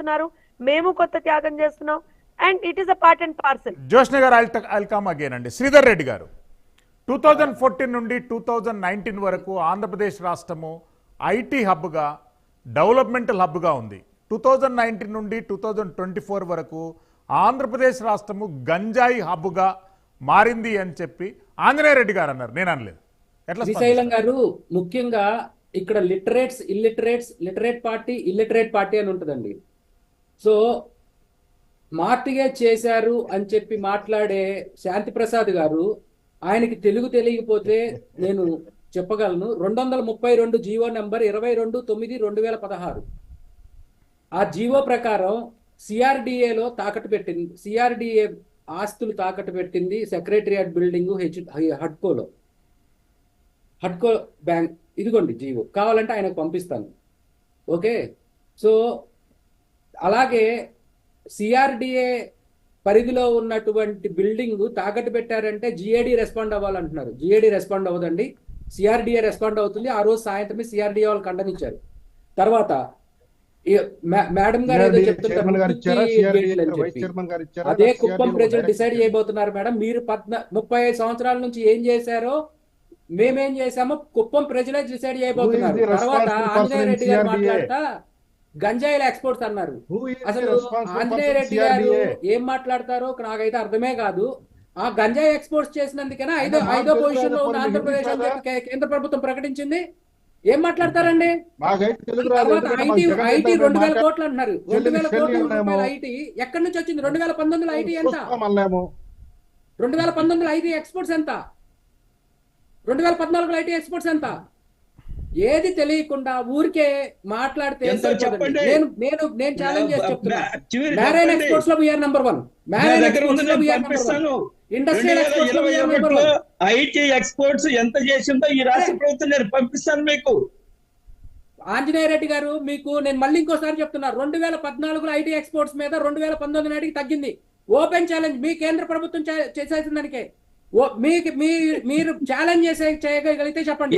చేస్తున్నారు, మేము కొత్త త్యాగం చేస్తున్నాం, and it is a part and parcel. Joshna గారు ఐల్ కమ్ అగైన్ అండి. శ్రీధర్ రెడ్డి గారు, 2014 నుండి 2019 వరకు ఆంధ్రప్రదేశ్ రాష్ట్రము ఐటీ హబ్గా, డెవలప్మెంటల్ హబ్గా ఉంది. 2019 నుండి 2024 వరకు ఆంధ్రప్రదేశ్ రాష్ట్రము గంజాయి హబ్గా మారింది అని చెప్పి ఆంజనేయ రెడ్డి గారు అన్నారు, నేను అనలేదు. ఎట్లా శ్రీశైలం గారు, ముఖ్యంగా ఇక్కడ literates, illiterates, literate party, illiterate party అని ఉంటుందండి. సో మార్టిగేజ్ చేశారు అని చెప్పి మాట్లాడే శాంతి ప్రసాద్ గారు, ఆయనకి తెలుగు తెలియకపోతే నేను చెప్పగలను. 232 జీవో నెంబర్ 22/9/2016 ఆ జీవో ప్రకారం సిఆర్డిఏలో తాకట్టు పెట్టింది, సిఆర్డిఏ ఆస్తులు తాకట్టు పెట్టింది సెక్రటరియట్ బిల్డింగ్ హడ్కో బ్యాంక్. ఇదిగోండి జీవో, కావాలంటే ఆయనకు పంపిస్తాను. ఓకే, సో అలాగే సిఆర్డిఏ పరిధిలో ఉన్నటువంటి బిల్డింగ్ తాకట్టు పెట్టారంటే జిఏడి రెస్పాండ్ అవ్వాలంటున్నారు. జిఏడి రెస్పాండ్ అవ్వదండి, సిఆర్డిఏ రెస్పాండ్ అవుతుంది. ఆ రోజు సాయంత్రమే సిఆర్డిఏ వాళ్ళు ఖండనిచ్చారు. తర్వాత మేడం గారు ఏదో చెప్తుంటారు, అదే కుప్పం ప్రజలు డిసైడ్ చేయబోతున్నారు. మేడం, మీరు 35 సంవత్సరాల నుంచి ఏం చేశారో మేమేం చేశామో కుప్పం ప్రజలే డిసైడ్ చేయబోతున్నారు. తర్వాత ఆంజనేయ రెడ్డి గారు మాట్లాడతా గంజాయిల ఎక్స్పోర్ట్స్ అన్నారు. అసలు ఆంజనేయ రెడ్డి గారు ఏం మాట్లాడతారో నాకైతే అర్థమే కాదు. ఆ గంజాయి ఎక్స్పోర్ట్స్ చేసినందుకైనా ఐదో పొజిషన్ లో ఉన్న ఆంధ్రప్రదేశ్ అని చెప్పి కేంద్ర ప్రభుత్వం ప్రకటించింది. ఏం మాట్లాడతారండి? తర్వాత ఐటీ 2000 కోట్లు అంటున్నారు. 2000 కోట్ల రూపాయల ఐటీ ఎక్కడి నుంచి వచ్చింది? 2019 ఐటీ ఎంత? 2019 ఐటీ ఎక్స్పోర్ట్స్ ఎంత? 2014 ఐటీ ఎక్స్పోర్ట్స్ ఎంత? ఏది తెలియకుండా ఊరికే మాట్లాడితే నేను ఛాలెంజ్ చేసి చెప్తున్నా. మ్యారైన్ ఎక్స్పోర్ట్స్ లో వీఆర్ నంబర్ 1, మ్యారైన్ ఎక్స్పోర్ట్స్ లో వీఆర్ నంబర్ 1, ఇండస్ట్రియల్ ఎక్స్పోర్ట్స్ లో వీఆర్ నంబర్ 1. ఐటీ ఎక్స్పోర్ట్స్ ఎంత చేసిందో ఈ రాష్ట్ర ప్రభుత్వం నేను పంపిస్తాను మీకు. ఆంజనేయ రెడ్డి గారు, మీకు నేను మళ్ళీ ఇంకోసారి చెప్తున్నా, 2014 ఐటీ ఎక్స్పోర్ట్స్ మీద 2019 నాటికి తగ్గింది. ఓపెన్ ఛాలెంజ్ మీ కేంద్ర ప్రభుత్వం చేసేసిన దానికే. మీరు ఛాలెంజ్ చేయగలిగితే చెప్పండి.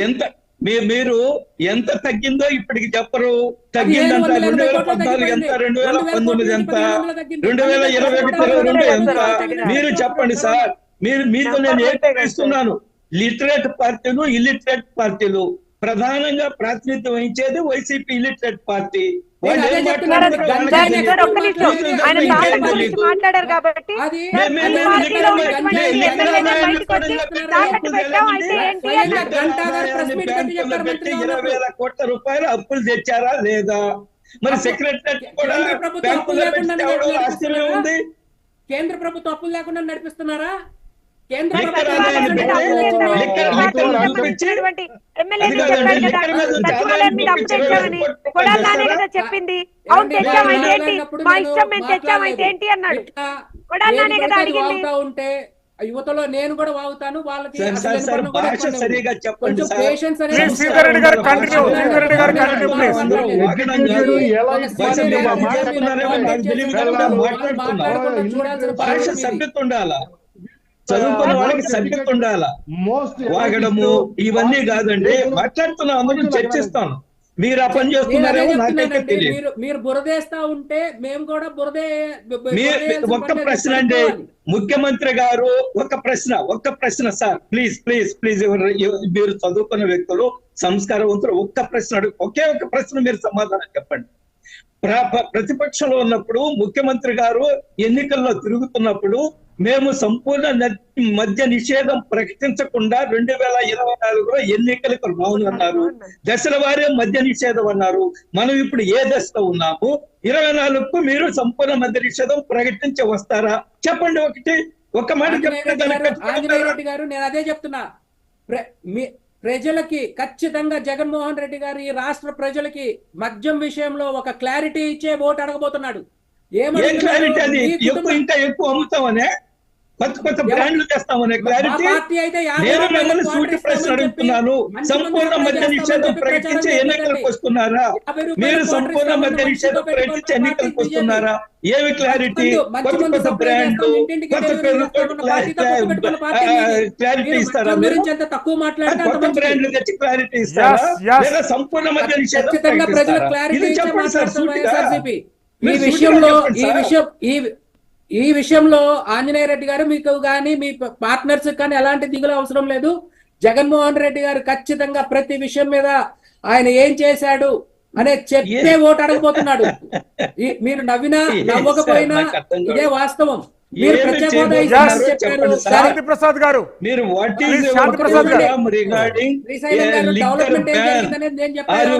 మీరు ఎంత తగ్గిందో ఇప్పటికి చెప్పరు. తగ్గిందంట 2014 ఎంత, 2019 ఎంత, 2021 ఎంత, మీరు చెప్పండి సార్. మీతో నేను ఏకీకరిస్తున్నాను. లిటరేట్ పార్టీలు, ఇల్లిటరేట్ పార్టీలు ప్రధానంగా ప్రాతినిధ్యం వహించేది వైసీపీ ఇల్లిటరేట్ పార్టీ. మాట్లాడారు కాబట్టి పెట్టి 20,000 కోట్ల రూపాయలు అప్పులు తెచ్చారా లేదా? మరి సెక్రటరీ కూడా ఆస్తులు ఉంది. కేంద్ర ప్రభుత్వం అప్పులు లేకుండా నడిపిస్తున్నారా? చెప్పింది అవును తెచ్చామైతే ఏంటి, మా ఇష్టం మేము తెచ్చామైతే ఏంటి అన్నాడు. కొడాలనే కదా అడిగింది. ఉంటే యువతలో నేను కూడా వాగుతాను, వాళ్ళకి సభ్యత ఉండాలా, చదువుకున్న వాళ్ళకి సభ్యత ఉండాలా, వాగడము ఇవన్నీ కాదండి. మాట్లాడుతున్నాం, అందరూ చర్చిస్తాను. మీరు ఆ పని చేస్తున్నారేమో నాకైతే తెలియదు. మీరు బురదేస్తా ఉంటే మేము కూడా ఒక్క ప్రశ్న అండి ముఖ్యమంత్రి గారు, ఒక్క ప్రశ్న సార్, ప్లీజ్ ప్లీజ్ ప్లీజ్. మీరు చదువుకున్న వ్యక్తులు, సంస్కారవంతులు, ఒక్క ప్రశ్న ఒకే ఒక ప్రశ్న మీరు సమాధానం చెప్పండి. ప్రతిపక్షంలో ఉన్నప్పుడు ముఖ్యమంత్రి గారు ఎన్నికల్లో తిరుగుతున్నప్పుడు మేము సంపూర్ణ మద్య నిషేధం ప్రకటించకుండా 2024లో ఎన్నికలకు రానున్నారు, దశల వారే మద్య నిషేధం అన్నారు. మనం ఇప్పుడు ఏ దశలో ఉన్నాము? 24కు మీరు సంపూర్ణ మద్య నిషేధం ప్రకటించి వస్తారా? చెప్పండి, ఒక మాట చెప్పండి. ఆంజనేయ రెడ్డి గారు, నేను అదే చెప్తున్నా. ప్రజలకి ఖచ్చితంగా జగన్మోహన్ రెడ్డి గారు ఈ రాష్ట్ర ప్రజలకి మద్యం విషయంలో ఒక క్లారిటీ ఇచ్చే ఓటు అడగబోతున్నాడు. ఇంకా ఎక్కువ అమ్ముతామనే, కొత్త బ్రాండ్లు తెస్తామనే క్లారిటీ. నేను మిమ్మల్ని సూటి ప్రశ్న అడుగుతున్నాను. సంపూర్ణ మద్య నిషేధం ప్రకటించి ఎన్నికలకు వస్తున్నారా? మీరు సంపూర్ణ మద్య నిషేధం ప్రకటించి ఎన్నికలకు వస్తున్నారా? ఏమి క్లారిటీ? కొత్త బ్రాండ్లు, కొత్త పేరుతో క్లారిటీ ఇస్తారా? మీరు కొత్త బ్రాండ్లు తెచ్చి క్లారిటీ ఇస్తారా? లేదా సంపూర్ణ మద్య నిషేధం ప్రకటిస్తారా? ఇది చెప్పండి సార్ సూటిగా. ఈ మీరు విషయంలో సూటిగా చెప్పండి సార్. ఈ విషయంలో ఆంజనేయ రెడ్డి గారు మీకు కానీ మీ పార్ట్నర్స్ కానీ ఎలాంటి దిగులు అవసరం లేదు. జగన్మోహన్ రెడ్డి గారు ఖచ్చితంగా ప్రతి విషయం మీద ఆయన ఏం చేశాడు అనే చెప్పే ఓటు అడగబోతున్నాడు. మీరు నవ్వినా నవ్వకపోయినా నాకు అర్థం కాదు. ఇదే వాస్తవం. మీరు ఏమి ప్రత్యేక హోదా చేయబోతున్నారో ఇస్తామని చెప్పారు. చెప్పండి సార్. శాంతి ప్రసాద్ గారు మీరు వాట్ Please, ఈస్ శాంతి ప్రసాద్ గారు. రిగార్డింగ్ శ్రీశైలం గారు డెవలప్మెంట్ ఏం జరిగిందనేది నేను చెప్పాను.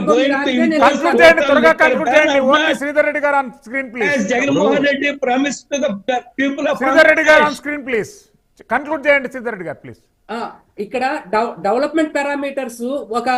కన్క్లూడ్ చేయండి, త్వరగా కన్క్లూడ్ చేయండి. ఓన్లీ శ్రీధర్ రెడ్డి గారు on screen please. Jaganmohan Reddy promise to the people of Sridhar Reddy గారు ఆన్ స్క్రీన్ ప్లీజ్. కన్క్లూడ్ చేయండి శ్రీధర్ రెడ్డి గారు ప్లీజ్. ఇక్కడ డెవలప్మెంట్ పారామీటర్స్ ఒక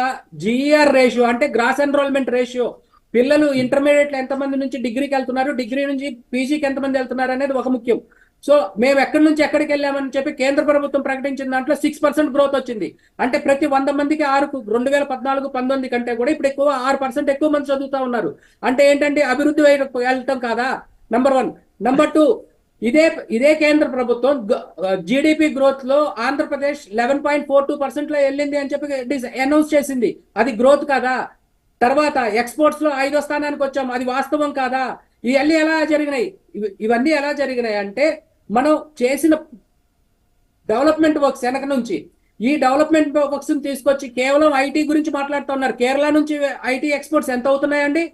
జిఆర్ రేషియో అంటే గ్రాస్ ఎన్రోల్మెంట్ రేషియో, పిల్లలు ఇంటర్మీడియట్ లో ఎంతమంది నుంచి డిగ్రీకి వెళ్తున్నారు, డిగ్రీ నుంచి పీజీకి ఎంతమంది వెళ్తున్నారు అనేది ఒక ముఖ్యం. సో మేము ఎక్కడి నుంచి ఎక్కడికి వెళ్ళామని చెప్పి కేంద్ర ప్రభుత్వం ప్రకటించిన దాంట్లో 6% గ్రోత్ వచ్చింది. అంటే ప్రతి 100 మందికి 2014-19 కంటే కూడా ఇప్పుడు ఎక్కువ 6% ఎక్కువ మంది చదువుతా ఉన్నారు. అంటే ఏంటంటే అభివృద్ధి వైపు వెళ్ళటం కాదా? నంబర్ 1. నంబర్ 2, ఇదే కేంద్ర ప్రభుత్వం జీడిపి గ్రోత్ లో ఆంధ్రప్రదేశ్ 11.42% లో వెళ్ళింది అని చెప్పి అనౌన్స్ చేసింది. అది గ్రోత్ కాదా? తర్వాత ఎక్స్పోర్ట్స్ లో 5వ స్థానానికి వచ్చాం, అది వాస్తవం కాదా? ఇవన్నీ ఎలా జరిగినాయి? ఇవన్నీ ఎలా జరిగినాయి అంటే మనం చేసిన డెవలప్మెంట్ వర్క్స్ వెనక నుంచి ఈ డెవలప్మెంట్ వర్క్స్ తీసుకొచ్చి కేవలం ఐటీ గురించి మాట్లాడుతున్నారు. కేరళ నుంచి ఐటీ ఎక్స్పోర్ట్స్ ఎంత అవుతున్నాయండి?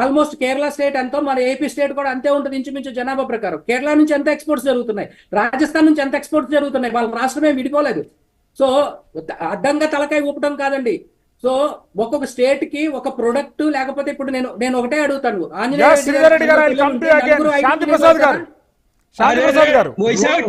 ఆల్మోస్ట్ కేరళ స్టేట్ ఎంతో, మన ఏపీ స్టేట్ కూడా అంతే ఉంటుంది ఇంచుమించు జనాభా ప్రకారం. కేరళ నుంచి ఎంత ఎక్స్పోర్ట్స్ జరుగుతున్నాయి, రాజస్థాన్ నుంచి ఎంత ఎక్స్పోర్ట్స్ జరుగుతున్నాయి. వాళ్ళ రాష్ట్రమే విడిపోలేదు. సో అడ్డంగా తలకాయ ఊపడం కాదండి. సో ఒక్కొక్క స్టేట్ కి ఒక ప్రొడక్ట్ లేకపోతే ఇప్పుడు నేను ఒకటే అడుగుతాను. శ్రీధర్ రెడ్డి గారు, శాంతి ప్రసాద్ గారు, విశాఖ